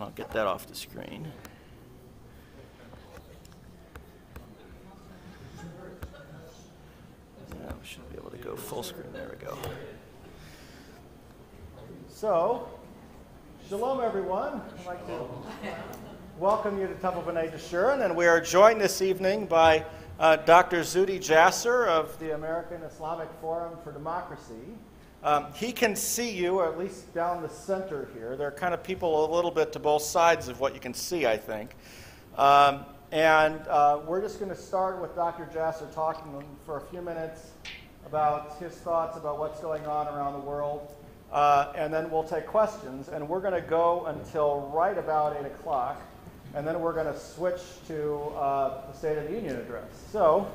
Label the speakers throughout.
Speaker 1: and I'll get that off the screen. Yeah, we should be able to go full screen. There we go. So, shalom everyone. I'd like to welcome you to Temple B'nai Jeshurun, and we are joined this evening by Dr. Zuhdi Jasser of the American Islamic Forum for Democracy. He can see you, or at least down the center here. There are kind of people a little bit to both sides of what you can see, I think. We're just going to start with Dr. Jasser talking for a few minutes about his thoughts about what's going on around the world. And then we'll take questions. And we're going to go until right about 8 o'clock. And then we're going to switch to the State of the Union address. So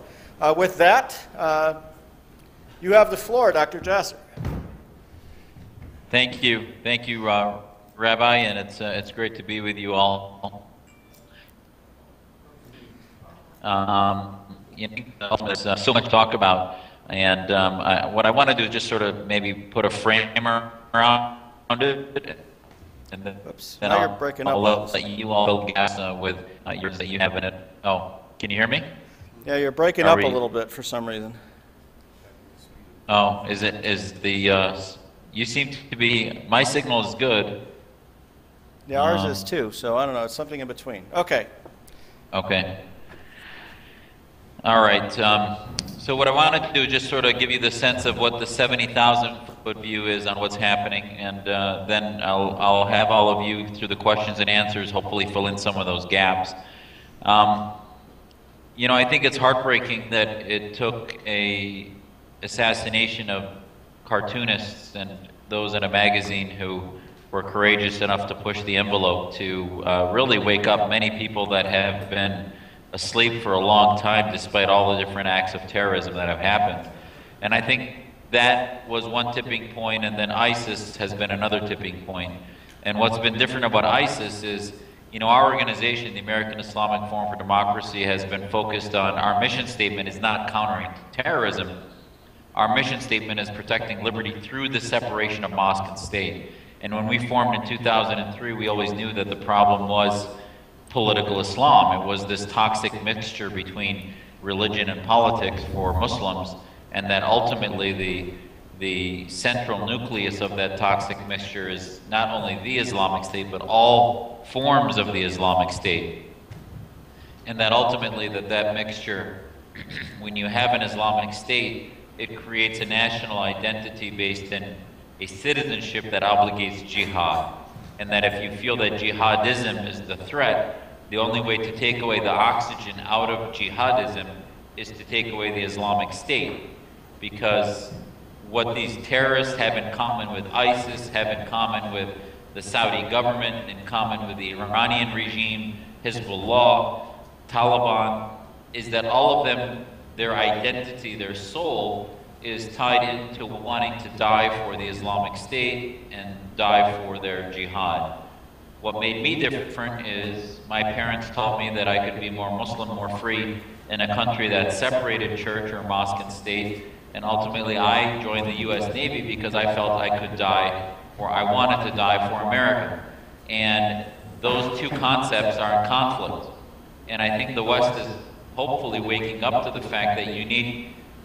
Speaker 1: with that, you have the floor, Dr. Jasser.
Speaker 2: Thank you, Rabbi, and it's great to be with you all. There's so much to talk about, and what I want to do is just sort of maybe put a framer around it, and then I'll let you all guess with yours that you have in it. Oh, can you hear me?
Speaker 1: Yeah, you're breaking up a little bit for some reason.
Speaker 2: Oh, you seem to be, my signal is good.
Speaker 1: Yeah, ours is too, so I don't know, it's something in between. Okay.
Speaker 2: Okay. All right, so what I wanted to do is just sort of give you the sense of what the 70,000-foot view is on what's happening, and then I'll have all of you, through the questions and answers, hopefully fill in some of those gaps. You know, I think it's heartbreaking that it took a assassination of cartoonists and those in a magazine who were courageous enough to push the envelope to really wake up many people that have been asleep for a long time despite all the different acts of terrorism that have happened. And I think that was one tipping point, and then ISIS has been another tipping point. And what's been different about ISIS is, you know, our organization, the American Islamic Forum for Democracy, has been focused on, our mission statement is not countering terrorism. Our mission statement is protecting liberty through the separation of mosque and state. And when we formed in 2003, we always knew that the problem was political Islam. It was this toxic mixture between religion and politics for Muslims, and that ultimately the central nucleus of that toxic mixture is not only the Islamic State, but all forms of the Islamic State. And that ultimately that mixture, when you have an Islamic State, it creates a national identity based in a citizenship that obligates jihad. And that if you feel that jihadism is the threat, the only way to take away the oxygen out of jihadism is to take away the Islamic State. Because what these terrorists have in common with ISIS, have in common with the Saudi government, in common with the Iranian regime, Hezbollah, Taliban, is that all of them, their identity, their soul, is tied into wanting to die for the Islamic State and die for their jihad. What made me different is my parents taught me that I could be more Muslim, more free in a country that separated church or mosque and state. And ultimately I joined the US Navy because I felt I could die, or I wanted to die for America. And those two concepts are in conflict. And I think the West is hopefully waking up to the fact that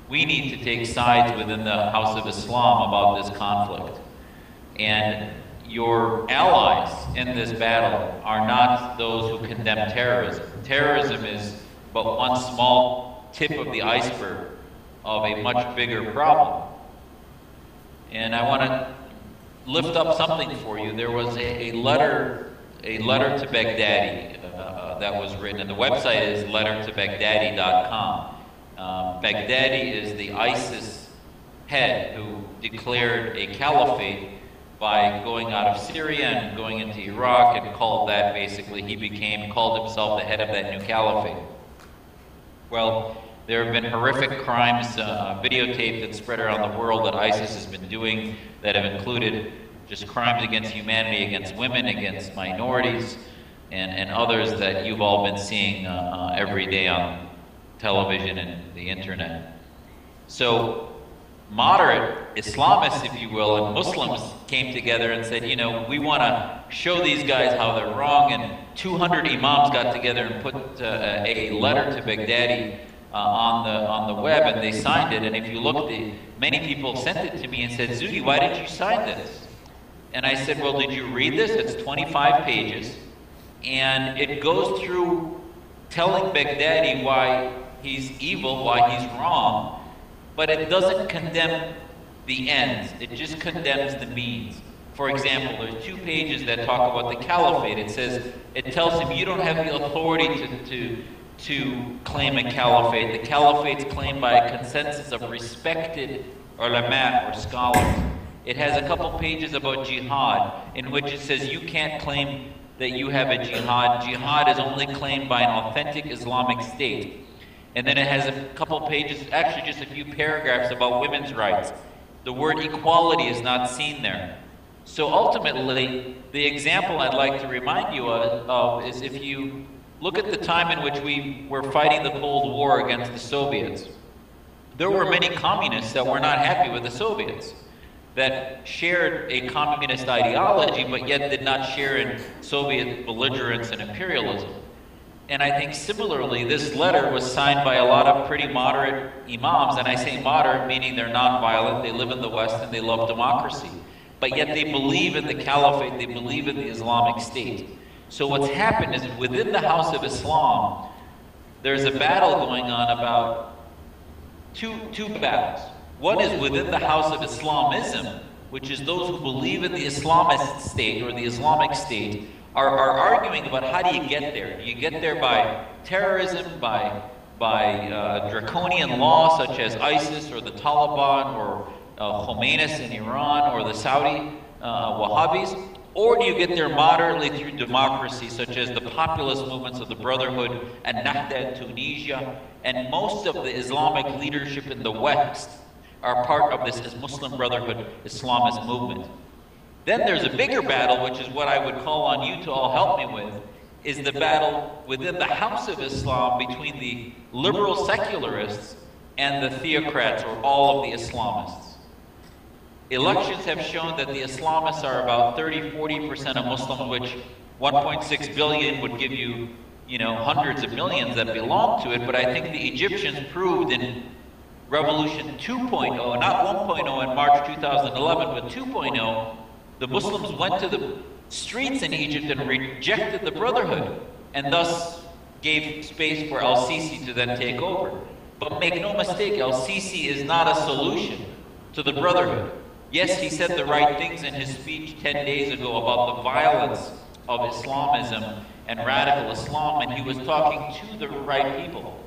Speaker 2: we need to take sides within the House of Islam about this conflict. And your allies in this battle are not those who condemn terrorism. Terrorism is but one small tip of the iceberg of a much bigger problem. And I want to lift up something for you. There was a letter to Baghdadi that was written, and the website is lettertobaghdadi.com. Baghdadi is the ISIS head who declared a caliphate by going out of Syria and going into Iraq, and called that basically, called himself the head of that new caliphate. Well, there have been horrific crimes videotaped and spread around the world that ISIS has been doing that have included just crimes against humanity, against women, against minorities, and others that you've all been seeing every day on television and the internet. So moderate Islamists, if you will, and Muslims came together and said, you know, we want to show these guys how they're wrong, and 200 imams got together and put a letter to Baghdadi on the web, and they signed it. And if you look, many people sent it to me and said, Zuhdi, why did you sign this? And I said, well, did you read this? It's 25 pages, and it goes through telling Baghdadi why he's evil, why he's wrong, but it doesn't condemn the ends. It just condemns the means. For example, there's 2 pages that talk about the caliphate. It tells him you don't have the authority to claim a caliphate. The caliphate's claimed by a consensus of respected ulama or scholars. It has a couple pages about jihad, in which it says you can't claim that you have a jihad. Jihad is only claimed by an authentic Islamic state. And then it has a couple pages, actually just a few paragraphs about women's rights. The word equality is not seen there. So ultimately, the example I'd like to remind you of is if you look at the time in which we were fighting the Cold War against the Soviets, there were many communists that were not happy with the Soviets, that shared a communist ideology, but yet did not share in Soviet belligerence and imperialism. And I think similarly, this letter was signed by a lot of pretty moderate imams, and I say moderate meaning they're nonviolent, they live in the West, and they love democracy. But yet they believe in the caliphate, they believe in the Islamic State. So what's happened is within the House of Islam, there's a battle going on about two battles. One is within the House of Islamism, which is those who believe in the Islamist state or the Islamic State, are arguing about how do you get there. Do you get there by terrorism, by draconian law such as ISIS or the Taliban or Khomeini in Iran or the Saudi Wahhabis? Or do you get there moderately through democracy, such as the populist movements of the Brotherhood and Nahda in Tunisia, and most of the Islamic leadership in the West are part of this Muslim Brotherhood Islamist movement. Then there's a bigger battle, which is what I would call on you to all help me with, is the battle within the House of Islam between the liberal secularists and the theocrats, or all of the Islamists. Elections have shown that the Islamists are about 30–40% of Muslims, which 1.6 billion would give you, hundreds of millions that belong to it. But I think the Egyptians proved in Revolution 2.0, not 1.0 in March 2011, but 2.0, the Muslims went to the streets in Egypt and rejected the Brotherhood, and thus gave space for al-Sisi to then take over. But make no mistake, al-Sisi is not a solution to the Brotherhood. Yes, he said the right things in his speech 10 days ago about the violence of Islamism and radical Islam, and he was talking to the right people.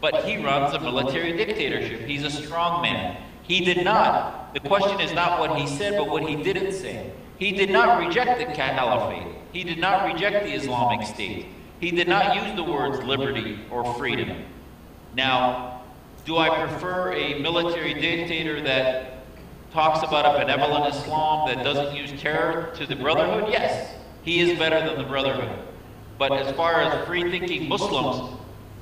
Speaker 2: But he runs a military dictatorship. He's a strong man. He did not. The question is not what he said, but what he didn't say. He did not reject the caliphate. He did not reject the Islamic State. He did not use the words liberty or freedom. Now, do I prefer a military dictator that talks about a benevolent Islam that doesn't use terror to the Brotherhood? Yes, he is better than the Brotherhood. But as far as free-thinking Muslims,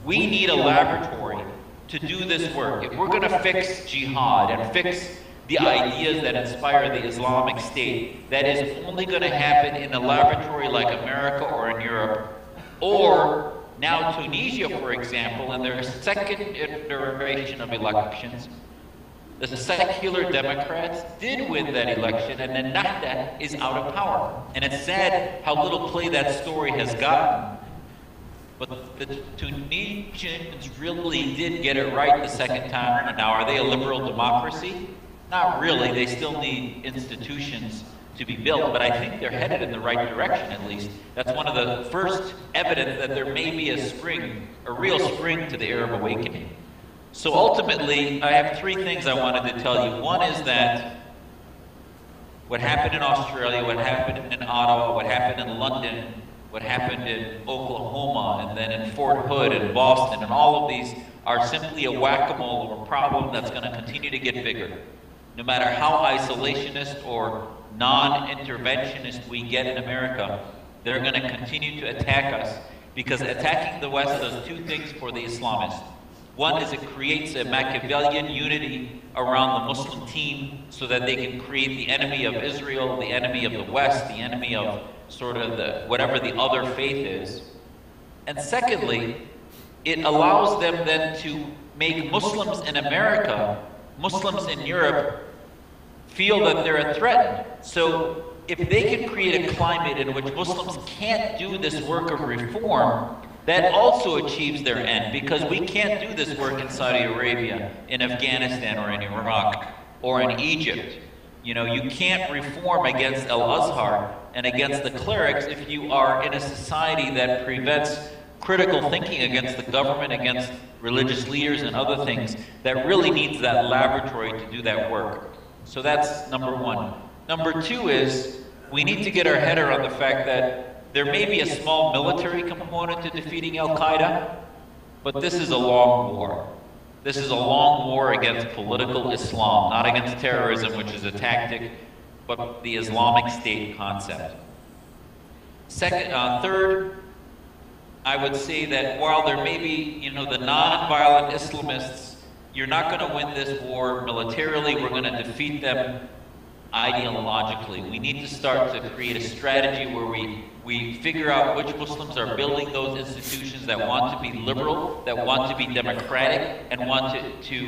Speaker 2: we need a laboratory to do this work. If we're going to fix jihad and fix the ideas that inspire the Islamic State, that is only going to happen in a laboratory like America or in Europe, or now Tunisia, for example, in their second iteration of elections. The secular Democrats did win that election, and then Nahda is out of power. And it's sad how little play that story has gotten. But the Tunisians really did get it right the second time. Now, are they a liberal democracy? Not really. They still need institutions to be built, but I think they're headed in the right direction, at least. That's one of the first evidence that there may be a spring, a real spring to the Arab awakening. So ultimately, I have 3 things I wanted to tell you. One is that what happened in Australia, what happened in Ottawa, what happened in London, what happened in Oklahoma, and then in Fort Hood and Boston, and all of these are simply a whack-a-mole of a problem that's going to continue to get bigger. No matter how isolationist or non-interventionist we get in America, they're going to continue to attack us, because attacking the West does 2 things for the Islamists. One is it creates a Machiavellian unity around the Muslim team so that they can create the enemy of Israel, the enemy of the West, the enemy of sort of whatever the other faith is. And secondly, it allows them then to make Muslims in America, Muslims in Europe, feel that they're threatened. So if they can create a climate in which Muslims can't do this work of reform, that also achieves their end, because we can't do this work in Saudi Arabia, in Afghanistan, or in Iraq, or in Egypt. You know, you can't reform against Al-Azhar and against the clerics if you are in a society that prevents critical thinking against the government, against religious leaders and other things, that really needs that laboratory to do that work. So that's number one. Number two is, we need to get our head around the fact that there may be a small military component to defeating Al-Qaeda, but this is a long war. This is a long war against political Islam, not against terrorism, which is a tactic, but the Islamic State concept. Third, I would say that while there may be, you know, the non-violent Islamists, you're not going to win this war militarily. We're going to defeat them ideologically. We need to start to create a strategy where we figure out which Muslims are building those institutions that want to be liberal, that want to be democratic, and want to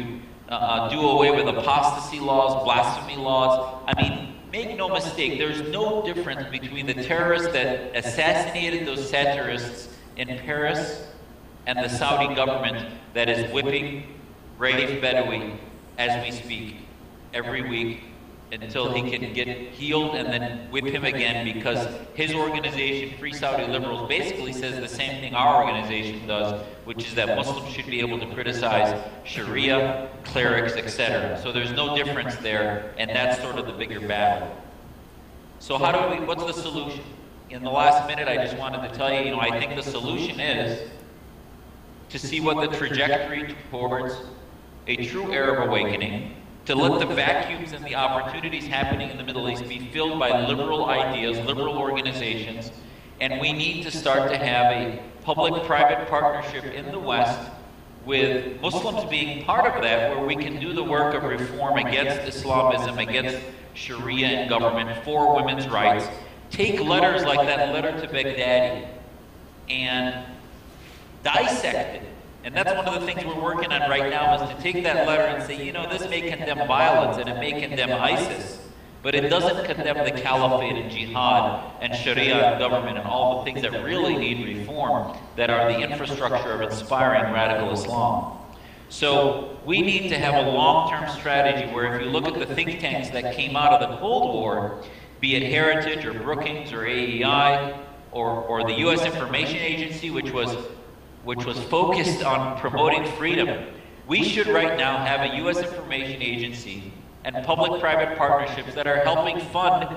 Speaker 2: do away with apostasy laws, blasphemy laws. I mean, make no mistake, there's no difference between the terrorists that assassinated those satirists in Paris and the Saudi government that is whipping Raif Badawi as we speak every week until he can get healed and then whip him again, because his organization, Free Saudi Liberals, basically says the same thing our organization does, which is that Muslims should be able to criticize Sharia, clerics, etc. So there's no difference there, and that's sort of the bigger battle. So how do we, what's the solution? In the last minute, I just wanted to tell you, I think the solution is to see what the trajectory towards a true Arab awakening, to let the vacuums and the opportunities happening in the Middle East be filled by liberal ideas, liberal organizations, and we need to start to have a public-private partnership in the West with Muslims being part of that, where we can do the work of reform against Islamism, against Sharia and government, for women's rights. Take letters like that letter to Baghdadi and dissect it. And that's one of the things we're working on right now, is to take that letter and say, you know, this may condemn violence and it may condemn ISIS, but it doesn't condemn the caliphate and jihad and Sharia and government and all the things that really need reform, that are the infrastructure of inspiring radical Islam. So we need to have a long-term strategy where, if you look at the think tanks that came out of the Cold War, be it Heritage or Brookings or AEI or the U.S. Information Agency, which was focused on promoting freedom, we should right now have a U.S. Information Agency and public-private partnerships that are helping fund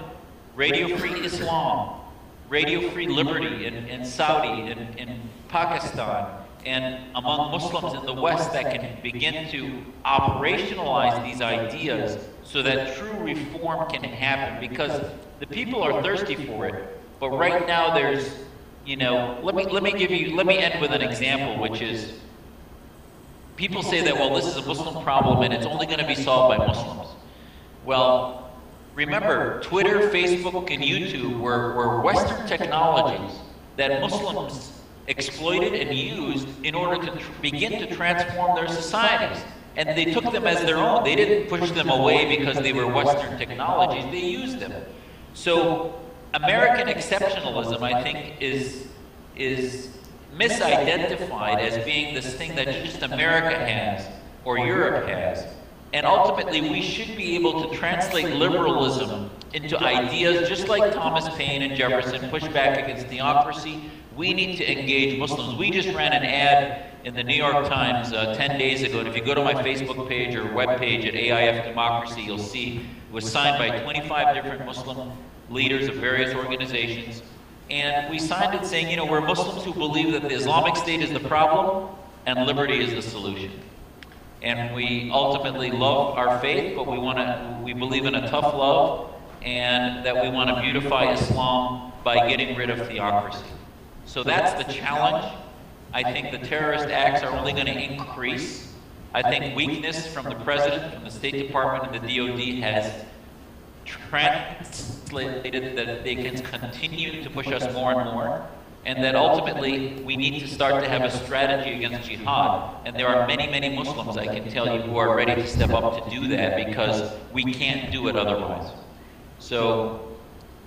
Speaker 2: Radio Free Islam, Radio Free Liberty in Saudi, in Pakistan, and among Muslims in the West, that can begin to operationalize these ideas so that true reform can happen, because the people are thirsty for it. But right now there's, you know, let me end with an example, which is, people say that, well, this is a Muslim problem and it's only going to be solved by Muslims. Well, remember, Twitter, Facebook, and YouTube were Western technologies that Muslims exploited and used in order to begin to transform their societies. And they took them as their own. They didn't push them away because they were Western technologies. They used them. So American exceptionalism, I think, is misidentified as being this thing that just America has or Europe has. And ultimately, we should be able to translate liberalism into ideas just like Thomas Paine and Jefferson pushed back against theocracy. We need to engage Muslims. We just ran an ad in the New York Times 10 days ago, and if you go to my Facebook page or web page at AIF Democracy, you'll see it was signed by 25 different Muslim leaders of various organizations. And we signed it saying, you know, we're Muslims who believe that the Islamic State is the problem and liberty is the solution. And we ultimately love our faith, but we believe in a tough love, and that we want to beautify Islam by getting rid of theocracy. So that's the challenge. I think the terrorist acts are only going to increase. I think weakness from the President, from the State Department, and the DOD has translated that they can continue to push us more and more, and that ultimately we need to start to have a strategy against jihad. And there are many, many Muslims, I can tell you, who are ready to step up to do that because we can't do it otherwise. So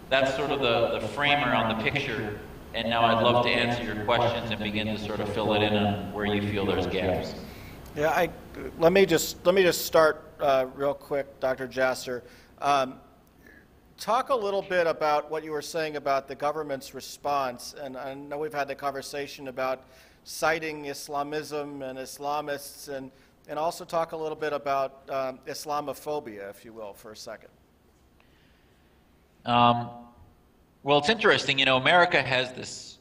Speaker 2: that's sort of the framer on the picture. And now I'd love to answer your questions and begin to sort of fill it in on where you feel there's gaps.
Speaker 1: Yeah, let me just start real quick, Dr. Jasser. Talk a little bit about what you were saying about the government's response, and I know we've had the conversation about citing Islamism and Islamists, and also talk a little bit about Islamophobia, if you will, for a second.
Speaker 2: Well, it's interesting, you know, America has this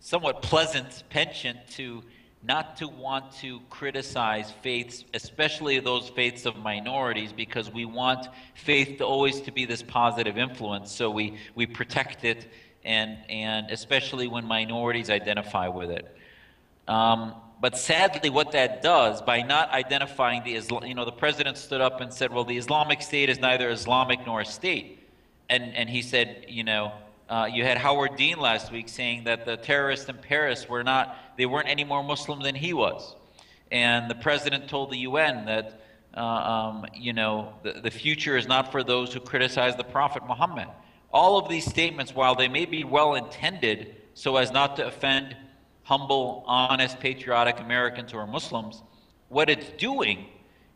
Speaker 2: somewhat pleasant penchant to not to want to criticize faiths, especially those faiths of minorities, because we want faith to always to be this positive influence. So we protect it, and especially when minorities identify with it. But sadly, what that does, by not identifying the president stood up and said, well, the Islamic State is neither Islamic nor a state. And he said, you know, you had Howard Dean last week saying that the terrorists in Paris weren't any more Muslim than he was. And the president told the UN that, you know, the future is not for those who criticize the Prophet Muhammad. All of these statements, while they may be well-intended so as not to offend humble, honest, patriotic Americans or Muslims, what it's doing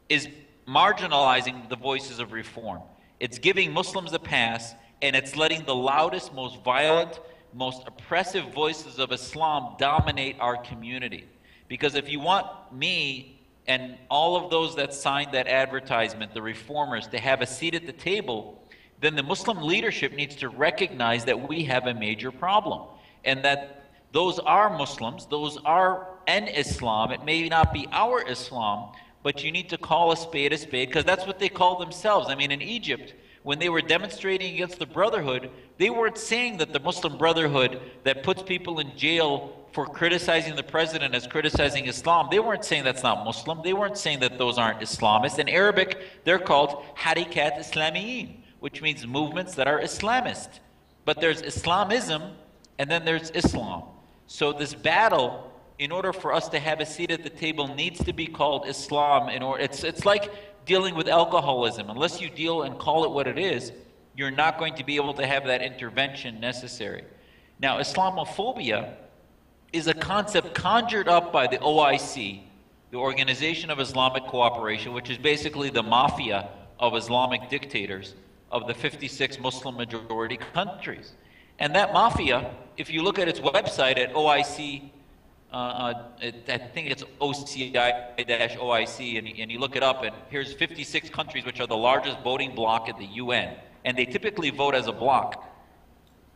Speaker 2: is marginalizing the voices of reform. It's giving Muslims a pass, and it's letting the loudest, most violent, most oppressive voices of Islam dominate our community. Because if you want me and all of those that signed that advertisement, the reformers, to have a seat at the table, then the Muslim leadership needs to recognize that we have a major problem, and that those are Muslims, those are an Islam. It may not be our Islam, but you need to call a spade, because that's what they call themselves. I mean, in Egypt, when they were demonstrating against the Brotherhood, they weren't saying that the Muslim Brotherhood that puts people in jail for criticizing the president as criticizing Islam, they weren't saying that's not Muslim. They weren't saying that those aren't Islamists. In Arabic, they're called Harikat Islamiyin, which means movements that are Islamist. But there's Islamism, and then there's Islam. So this battle, in order for us to have a seat at the table, needs to be called Islam. It's like dealing with alcoholism. Unless you deal and call it what it is, you're not going to be able to have that intervention necessary. Now, Islamophobia is a concept conjured up by the OIC, the Organization of Islamic Cooperation, which is basically the mafia of Islamic dictators of the 56 Muslim majority countries. And that mafia, if you look at its website at OIC, I think it's OCI-OIC, and you look it up, and here's 56 countries which are the largest voting bloc at the UN, and they typically vote as a bloc,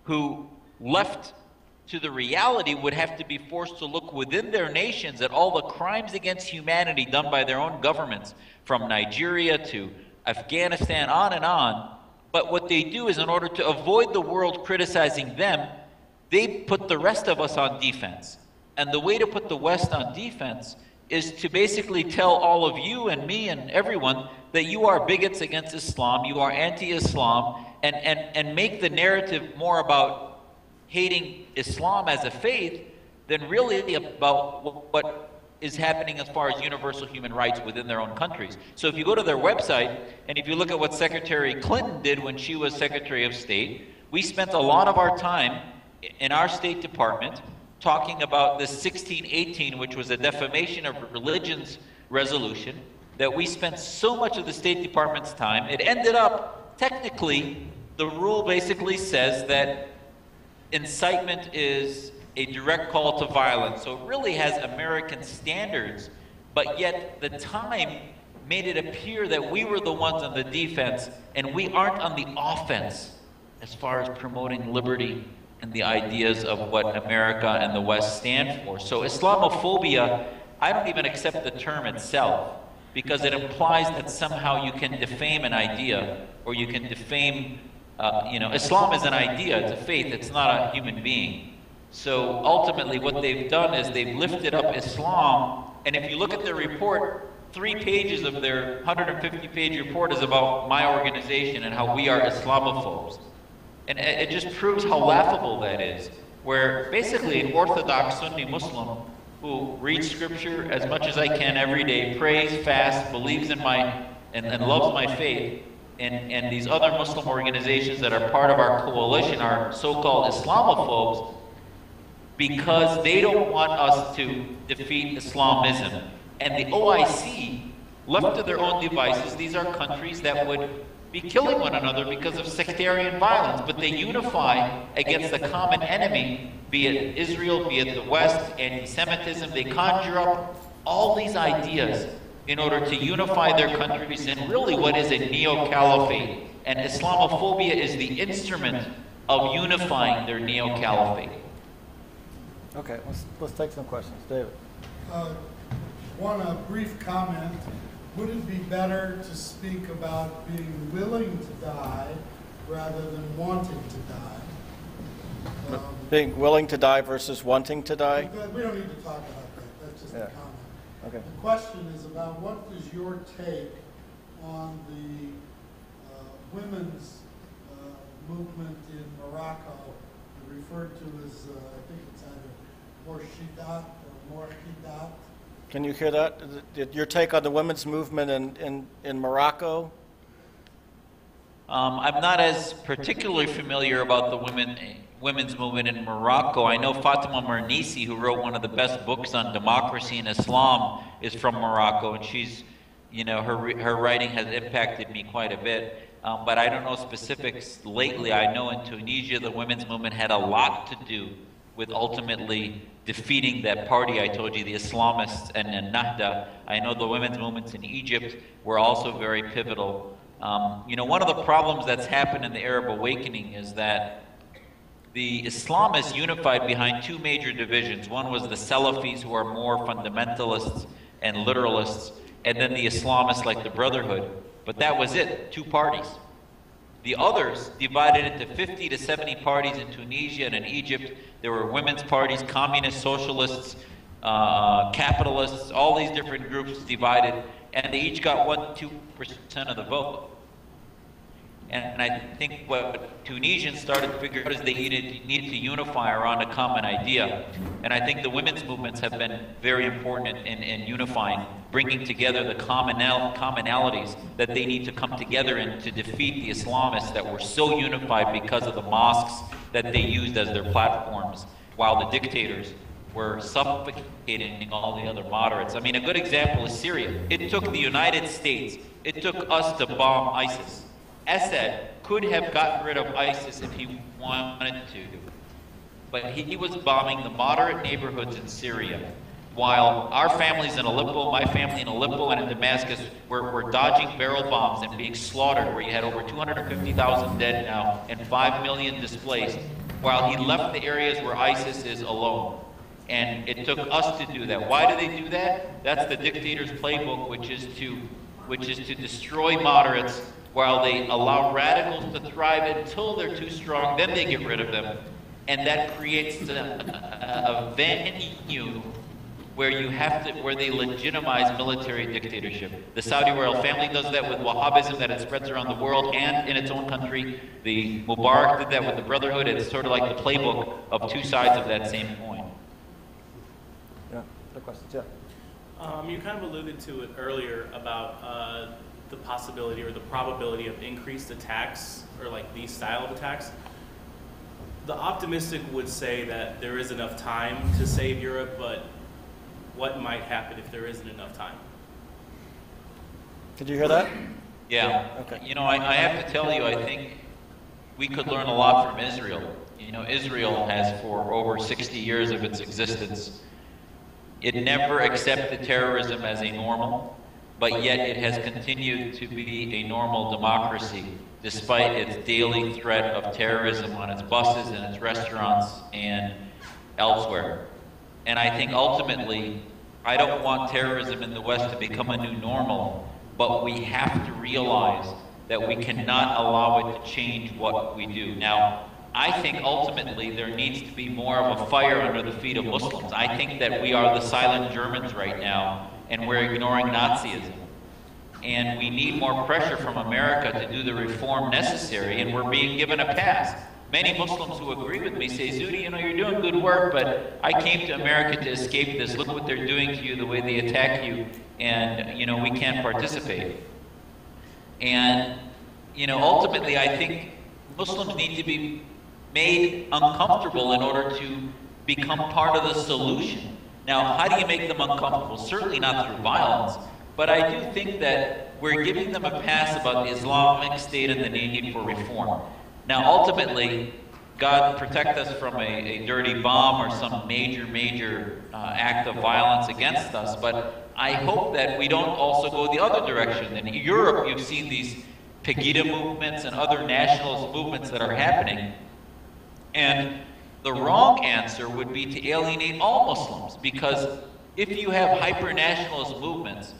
Speaker 2: who left to the reality would have to be forced to look within their nations at all the crimes against humanity done by their own governments, from Nigeria to Afghanistan, on and on. But what they do is, in order to avoid the world criticizing them, they put the rest of us on defense. And the way to put the West on defense is to basically tell all of you and me and everyone that you are bigots against Islam, you are anti-Islam, and make the narrative more about hating Islam as a faith than really about what is happening as far as universal human rights within their own countries. So if you go to their website, and if you look at what Secretary Clinton did when she was Secretary of State, we spent a lot of our time in our State Department talking about this 1618, which was a defamation of religions resolution, that we spent so much of the State Department's time. It ended up, technically, the rule basically says that incitement is a direct call to violence. So it really has American standards, but yet the time made it appear that we were the ones on the defense and we aren't on the offense as far as promoting liberty and the ideas of what America and the West stand for. So Islamophobia, I don't even accept the term itself, because it implies that somehow you can defame an idea, or you can defame, Islam is an idea, it's a faith, it's not a human being. So ultimately what they've done is they've lifted up Islam, and if you look at their report, 3 pages of their 150-page report is about my organization and how we are Islamophobes. And it just proves how laughable that is, where basically an Orthodox Sunni Muslim who reads scripture as much as I can every day, prays, fasts, believes in and loves my faith, and these other Muslim organizations that are part of our coalition are so-called Islamophobes because they don't want us to defeat Islamism. And the OIC, left to their own devices, these are countries that would be killing one another because of sectarian violence, but they unify against the common enemy, be it Israel, be it the West, anti-Semitism. They conjure up all these ideas in order to unify their countries in really what is a neo-caliphate. And Islamophobia is the instrument of unifying their neo-caliphate.
Speaker 1: Okay, let's take some questions. David.
Speaker 3: A brief comment. Would it be better to speak about being willing to die rather than wanting to die?
Speaker 1: Being willing to die versus wanting to die?
Speaker 3: We don't need to talk about that. That's just a comment.
Speaker 1: Okay.
Speaker 3: The question is about what is your take on the women's movement in Morocco, referred to as, I think it's either Morshidat or Morhidat.
Speaker 1: Can you hear that? Your take on the women's movement in Morocco?
Speaker 2: I'm not as particularly familiar about the women's movement in Morocco. I know Fatima Mernissi, who wrote one of the best books on democracy and Islam, is from Morocco, and she's, her writing has impacted me quite a bit. But I don't know specifics lately. I know in Tunisia the women's movement had a lot to do with ultimately defeating that party I told you, the Islamists and Nahda. I know the women's movements in Egypt were also very pivotal. One of the problems that's happened in the Arab awakening is that the Islamists unified behind 2 major divisions. One was the Salafis, who are more fundamentalists and literalists, and then the Islamists like the Brotherhood. But that was it, 2 parties. The others divided into 50 to 70 parties in Tunisia and in Egypt. There were women's parties, communists, socialists, capitalists, all these different groups divided, and they each got 1-2% of the vote. And I think what Tunisians started to figure out is they needed to unify around a common idea. And I think the women's movements have been very important in unifying, bringing together the commonalities that they need to come together in to defeat the Islamists that were so unified because of the mosques that they used as their platforms, while the dictators were suffocating all the other moderates. I mean, a good example is Syria. It took the United States, it took us to bomb ISIS. Assad could have gotten rid of ISIS if he wanted to, but he was bombing the moderate neighborhoods in Syria, while our families in Aleppo, my family in Aleppo and in Damascus, were dodging barrel bombs and being slaughtered, where you had over 250,000 dead now and 5 million displaced, while he left the areas where ISIS is alone. And it took us to do that. Why do they do that? That's the dictator's playbook, which is to destroy moderates, while they allow radicals to thrive until they're too strong, then they get rid of them. And that creates a venue where they legitimize military dictatorship. The Saudi royal family does that with Wahhabism, that it spreads around the world and in its own country. The Mubarak did that with the Brotherhood. It's sort of like the playbook of 2 sides of that same coin.
Speaker 1: Yeah, other questions? Yeah.
Speaker 4: You kind of alluded to it earlier about the possibility or the probability of increased attacks, or like these style of attacks. The optimistic would say that there is enough time to save Europe, but what might happen if there isn't enough time?
Speaker 1: Did you hear that?
Speaker 2: Yeah.
Speaker 1: Okay.
Speaker 2: I have to tell you, I think we could learn a lot from Israel. Israel has, for over 60 years of its existence, it never accepted terrorism as a normal, but yet it has continued to be a normal democracy, despite its daily threat of terrorism on its buses and its restaurants and elsewhere. And I think ultimately, I don't want terrorism in the West to become a new normal, but we have to realize that we cannot allow it to change what we do. Now, I think ultimately there needs to be more of a fire under the feet of Muslims. I think that we are the silent Germans right now, and we're ignoring Nazism. And we need more pressure from America to do the reform necessary, and we're being given a pass. Many Muslims who agree with me say, Zuhdi, you're doing good work, but I came to America to escape this. Look what they're doing to you, the way they attack you, and, we can't participate. And, ultimately, I think Muslims need to be made uncomfortable in order to become part of the solution. Now, how do you make them uncomfortable? Certainly not through violence, but I do think that we're giving them a pass about the Islamic State and the need for reform. Now, ultimately, God protect us from a dirty bomb or some major act of violence against us, but I hope that we don't also go the other direction. In Europe, you've seen these Pegida movements and other nationalist movements that are happening, and the wrong answer would be to alienate all Muslims, because if you have hyper-nationalist movements,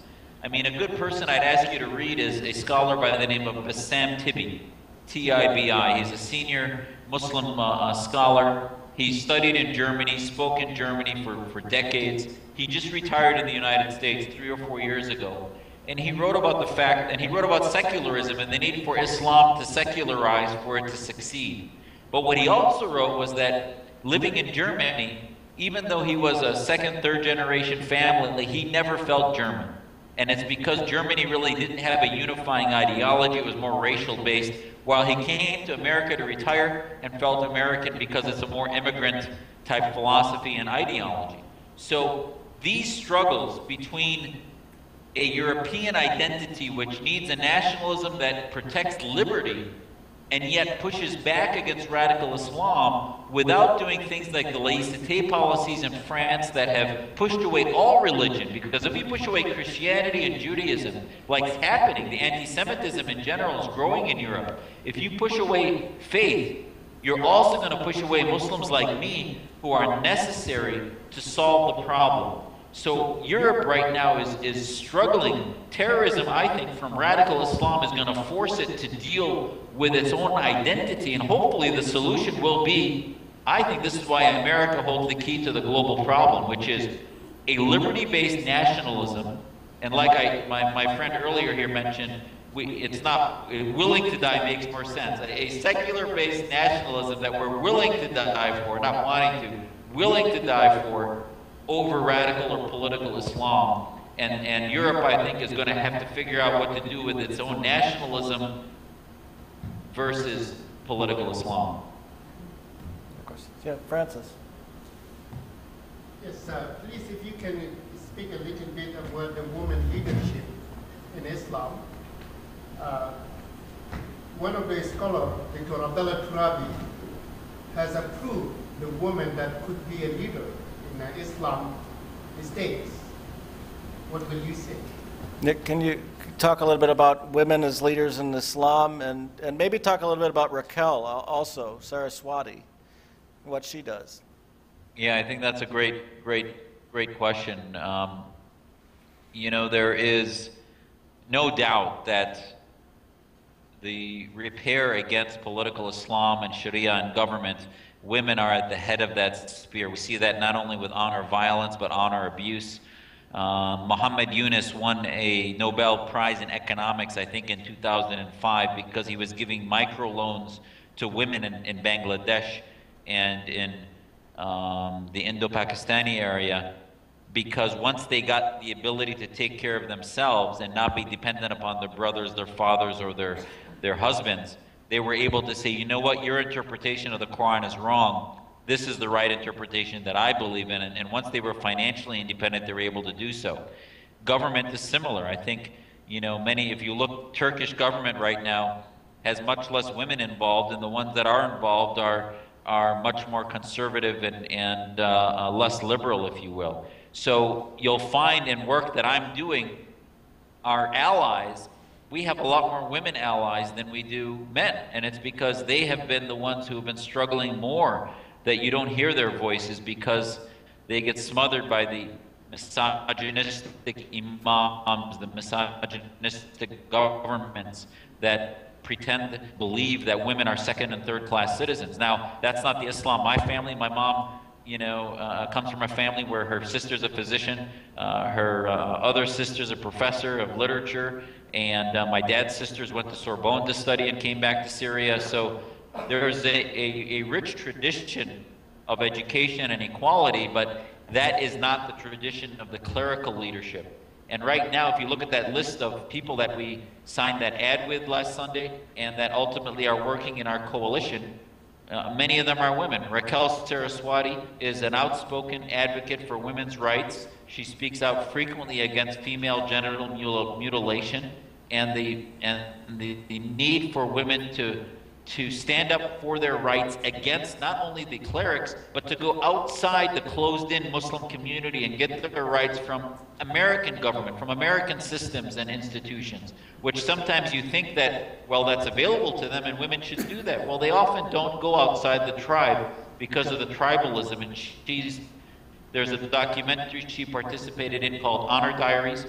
Speaker 2: a good person I'd ask you to read is a scholar by the name of Bassam Tibi, T-I-B-I. He's a senior Muslim scholar. He studied in Germany, spoke in Germany for decades. He just retired in the United States 3 or 4 years ago. And he wrote about the fact, and he wrote about secularism and the need for Islam to secularize for it to succeed. But what he also wrote was that living in Germany, even though he was a second, third generation family, he never felt German. And it's because Germany really didn't have a unifying ideology. It was more racial based, while he came to America to retire and felt American because it's a more immigrant type philosophy and ideology. So these struggles between a European identity which needs a nationalism that protects liberty and yet pushes back against radical Islam without doing things like the laïcité policies in France that have pushed away all religion. Because if you push away Christianity and Judaism, like it's happening, the anti-Semitism in general is growing in Europe. If you push away faith, you're also going to push away Muslims like me who are necessary to solve the problem. So Europe right now is struggling. Terrorism, I think, from radical Islam is going to force it to deal with its own identity, and hopefully the solution will be, I think this is why America holds the key to the global problem, which is a liberty-based nationalism, and like my friend earlier here mentioned, it's not willing to die makes more sense. A secular-based nationalism that we're willing to die for, not wanting to, willing to die for, over radical or political Islam. And Europe, I think, is going to have to figure out what to do with its own nationalism versus political Islam.
Speaker 1: Yeah, Francis.
Speaker 5: Yes, please, if you can speak a little bit about the woman leadership in Islam. One of the scholars, Dr. Abdullah Turabi, has approved the woman that could be a leader in Islam states. What will you say?
Speaker 1: Nick, can you talk a little bit about women as leaders in Islam, and maybe talk a little bit about Raquel also, Saraswati, what she does?
Speaker 2: Yeah, I think that's a great question. There is no doubt that the repair against political Islam and Sharia and government, women are at the head of that sphere. We see that not only with honor violence, but honor abuse. Muhammad Yunus won a Nobel Prize in economics, I think, in 2005 because he was giving microloans to women in Bangladesh and in the Indo-Pakistani area, because once they got the ability to take care of themselves and not be dependent upon their brothers, their fathers, or their husbands, they were able to say, you know what, your interpretation of the Quran is wrong. This is the right interpretation that I believe in. And once they were financially independent, they were able to do so. Government is similar. I think, if you look, Turkish government right now has much less women involved, and the ones that are involved are much more conservative and less liberal, if you will. So you'll find in work that I'm doing, our allies, we have a lot more women allies than we do men. And it's because they have been the ones who have been struggling more, that you don't hear their voices because they get smothered by the misogynistic imams, the misogynistic governments that believe that women are second and third class citizens. Now, that's not the Islam. My family, my mom, comes from a family where her sister's a physician, her other sister's a professor of literature, and my dad's sisters went to Sorbonne to study and came back to Syria. So there's a rich tradition of education and equality, but that is not the tradition of the clerical leadership. And right now, if you look at that list of people that we signed that ad with last Sunday and that ultimately are working in our coalition, many of them are women. Raquel Saraswati is an outspoken advocate for women's rights. She speaks out frequently against female genital mutilation and the need for women to stand up for their rights against not only the clerics, but to go outside the closed-in Muslim community and get their rights from American government, from American systems and institutions, which sometimes you think that, well, that's available to them and women should do that. Well, they often don't go outside the tribe because of the tribalism. And there's a documentary she participated in called Honor Diaries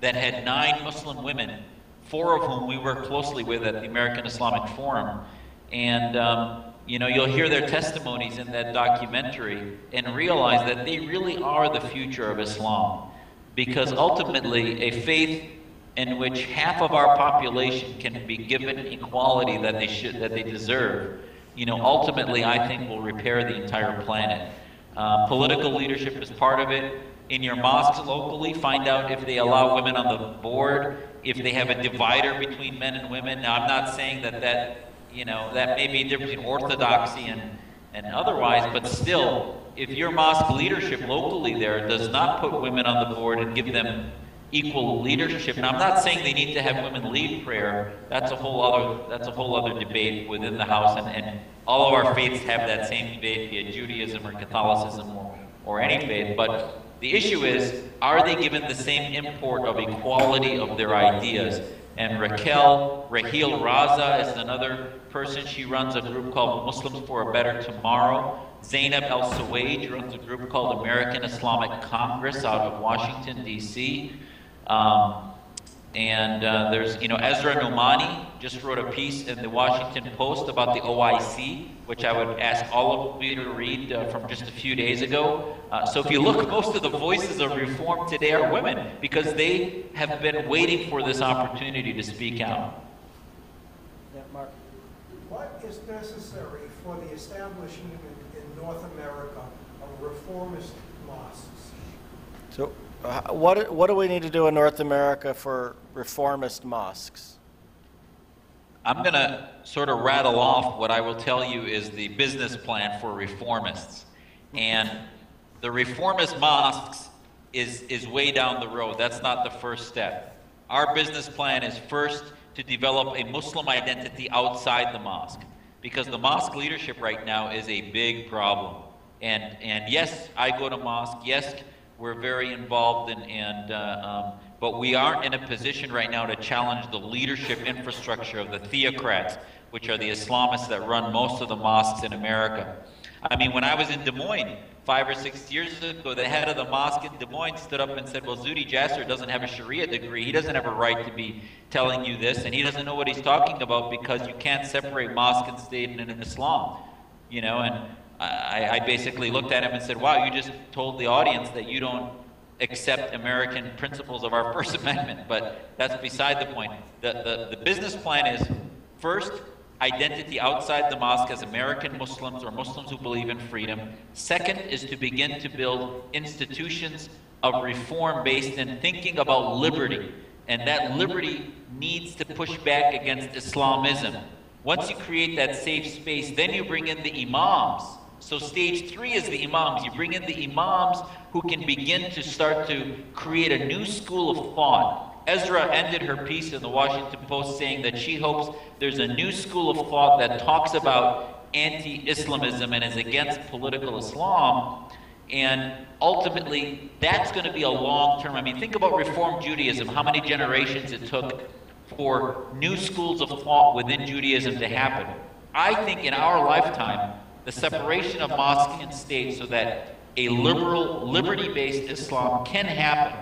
Speaker 2: that had 9 Muslim women, 4 of whom we work closely with at the American Islamic Forum. And, you'll hear their testimonies in that documentary and realize that they really are the future of Islam. Because ultimately, a faith in which half of our population can be given equality that they deserve, ultimately, I think will repair the entire planet. Political leadership is part of it. In your mosques locally, find out if they allow women on the board, if they have a divider between men and women. Now, I'm not saying that may be a difference between orthodoxy and otherwise, but still, if your mosque leadership locally there does not put women on the board and give them equal leadership, and I'm not saying they need to have women lead prayer. That's a whole other debate within the house, and all of our faiths have that same debate, be it Judaism or Catholicism or any faith. But the issue is, are they given the same import of equality of their ideas? And Rahil Raza is another person. She runs a group called Muslims for a Better Tomorrow. Zainab El-Suwaid runs a group called American Islamic Congress out of Washington, D.C. There's, Ezra Nomani just wrote a piece in the Washington Post about the OIC, which I would ask all of you to read from just a few days ago. So if you look, most of the voices of reform today are women because they have been waiting for this opportunity to speak out.
Speaker 1: Yeah, Mark.
Speaker 6: What is necessary for the establishment in North America of reformist mosques?
Speaker 1: So what do we need to do in North America for reformist mosques?
Speaker 2: I'm going to sort of rattle off what I will tell you is the business plan for reformists. And the reformist mosques is way down the road. That's not the first step. Our business plan is first to develop a Muslim identity outside the mosque, because the mosque leadership right now is a big problem. And yes, I go to mosque. Yes, we're very involved but we aren't in a position right now to challenge the leadership infrastructure of the theocrats, which are the Islamists that run most of the mosques in America. I mean, when I was in Des Moines 5 or 6 years ago, the head of the mosque in Des Moines stood up and said, well, Zuhdi Jasser doesn't have a Sharia degree. He doesn't have a right to be telling you this, and he doesn't know what he's talking about because you can't separate mosque and state in Islam. And I basically looked at him and said, wow, you just told the audience that you don't accept American principles of our First Amendment, but that's beside the point. The business plan is, first, identity outside the mosque as American Muslims or Muslims who believe in freedom. Second is to begin to build institutions of reform based in thinking about liberty, and that liberty needs to push back against Islamism. Once you create that safe space, then you bring in the imams. So stage 3 is the imams. You bring in the imams who can begin to start to create a new school of thought. Ezra ended her piece in the Washington Post saying that she hopes there's a new school of thought that talks about anti-Islamism and is against political Islam. And ultimately, that's going to be a long-term. I mean, think about Reform Judaism, how many generations it took for new schools of thought within Judaism to happen. I think in our lifetime, the separation of mosque and state so that a liberal, liberty-based Islam can happen.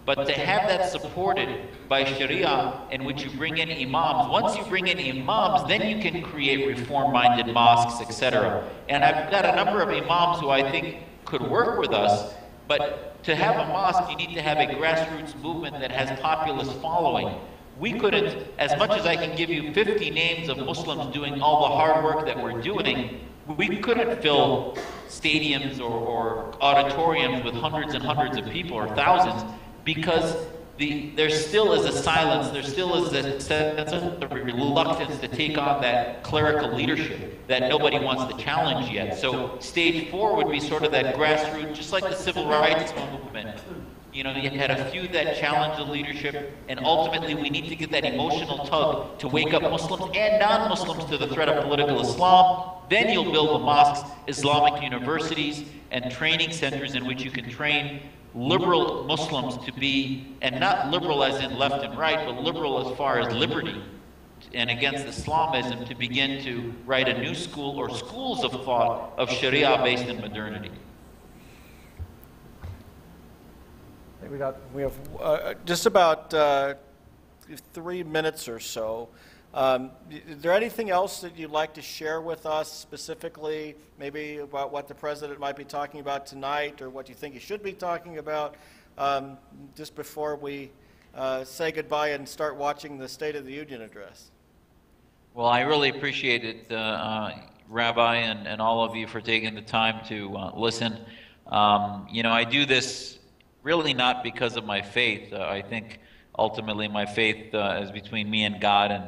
Speaker 2: But to have that supported by Sharia, in which you bring in imams, once you bring in imams, then you can create reform-minded mosques, etc. And I've got a number of imams who I think could work with us, but to have a mosque, you need to have a grassroots movement that has populist following. We couldn't, as much as I can give you 50 names of Muslims doing all the hard work that we're doing, we couldn't fill stadiums or auditoriums with hundreds and hundreds of people or thousands, because there still is a silence, there still is a sense of reluctance to take on that clerical leadership that nobody wants to challenge yet. So stage 4 would be sort of that grassroots, just like the civil rights movement. You know, you had a few that challenged the leadership, and ultimately we need to get that emotional tug to wake up Muslims and non-Muslims to the threat of political Islam. Then you'll build the mosques, Islamic universities, and training centers in which you can train liberal Muslims to be, and not liberal as in left and right, but liberal as far as liberty and against Islamism, to begin to write a new school or schools of thought of Sharia based in modernity.
Speaker 1: We have just about 3 minutes or so. Is there anything else that you'd like to share with us specifically, maybe about what the President might be talking about tonight, or what you think he should be talking about, just before we say goodbye and start watching the State of the Union address?
Speaker 2: Well, I really appreciate it, Rabbi, and all of you for taking the time to listen. You know, I do this really not because of my faith. I think ultimately my faith is between me and God, and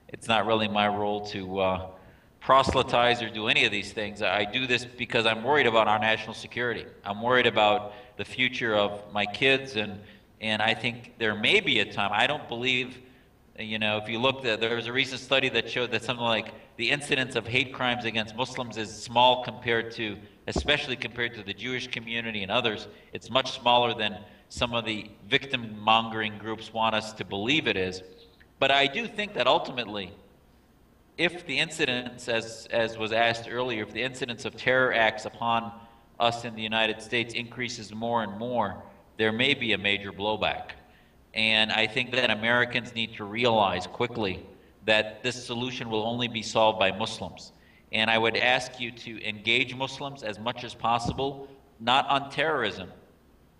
Speaker 2: it's not really my role to proselytize or do any of these things. I do this because I'm worried about our national security. I'm worried about the future of my kids, and I think there may be a time, I don't believe, you know, if you look, there was a recent study that showed that something like the incidence of hate crimes against Muslims is small compared to, especially compared to the Jewish community and others. It's much smaller than some of the victim-mongering groups want us to believe it is. But I do think that ultimately, if the incidence, as was asked earlier, if the incidence of terror acts upon us in the United States increases more and more, there may be a major blowback. And I think that Americans need to realize quickly that this solution will only be solved by Muslims. And I would ask you to engage Muslims as much as possible, not on terrorism.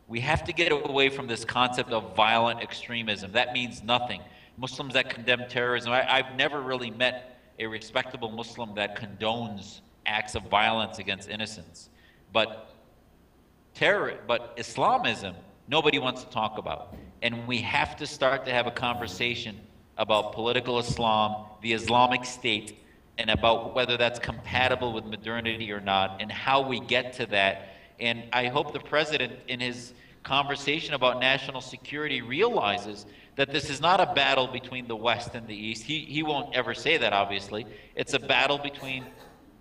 Speaker 2: We have to get away from this concept of violent extremism. That means nothing. Muslims that condemn terrorism, I've never really met a respectable Muslim that condones acts of violence against innocents. But Islamism, nobody wants to talk about. And we have to start to have a conversation about political Islam, the Islamic State, and about whether that's compatible with modernity or not, and how we get to that. And I hope the President, in his conversation about national security, realizes that this is not a battle between the West and the East. He won't ever say that, obviously. It's a battle between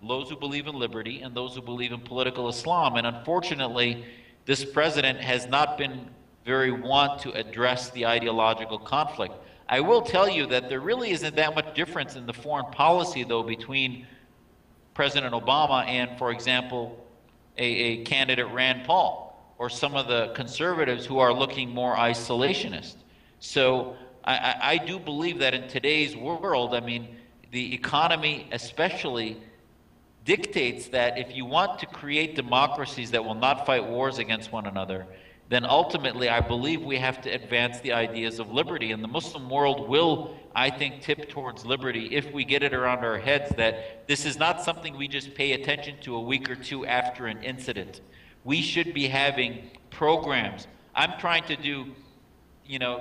Speaker 2: those who believe in liberty and those who believe in political Islam. And unfortunately, this President has not been very want to address the ideological conflict. I will tell you that there really isn't that much difference in the foreign policy, though, between President Obama and, for example, a candidate Rand Paul, or some of the conservatives who are looking more isolationist. So I do believe that in today's world, I mean, the economy especially dictates that if you want to create democracies that will not fight wars against one another, then ultimately I believe we have to advance the ideas of liberty. And the Muslim world will, I think, tip towards liberty if we get it around our heads that this is not something we just pay attention to a week or two after an incident. We should be having programs. I'm trying to do,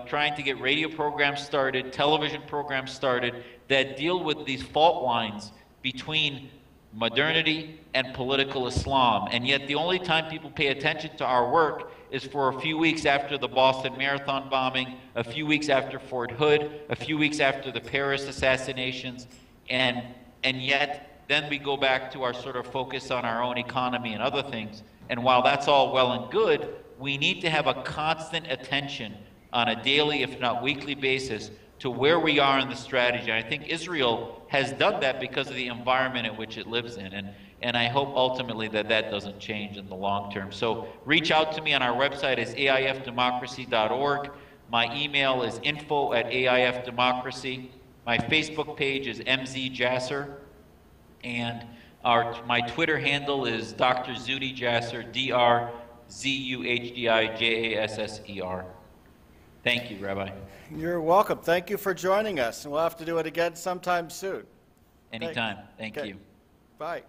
Speaker 2: trying to get radio programs started, television programs started that deal with these fault lines between modernity and political Islam. And yet the only time people pay attention to our work is for a few weeks after the Boston Marathon bombing, a few weeks after Fort Hood, a few weeks after the Paris assassinations, and yet then we go back to our sort of focus on our own economy and other things. And while that's all well and good, we need to have a constant attention on a daily, if not weekly basis to where we are in the strategy. And I think Israel has done that because of the environment in which it lives in. And I hope ultimately that that doesn't change in the long term. So reach out to me on our website is aifdemocracy.org. My email is info@aifdemocracy. My Facebook page is MZ Jasser. And my Twitter handle is Dr. Zuhdi Jasser, DrZuhdijasser. Thank you, Rabbi.
Speaker 1: You're welcome. Thank you for joining us. And we'll have to do it again sometime soon.
Speaker 2: Anytime. Thank
Speaker 1: Okay.
Speaker 2: you.
Speaker 1: Bye.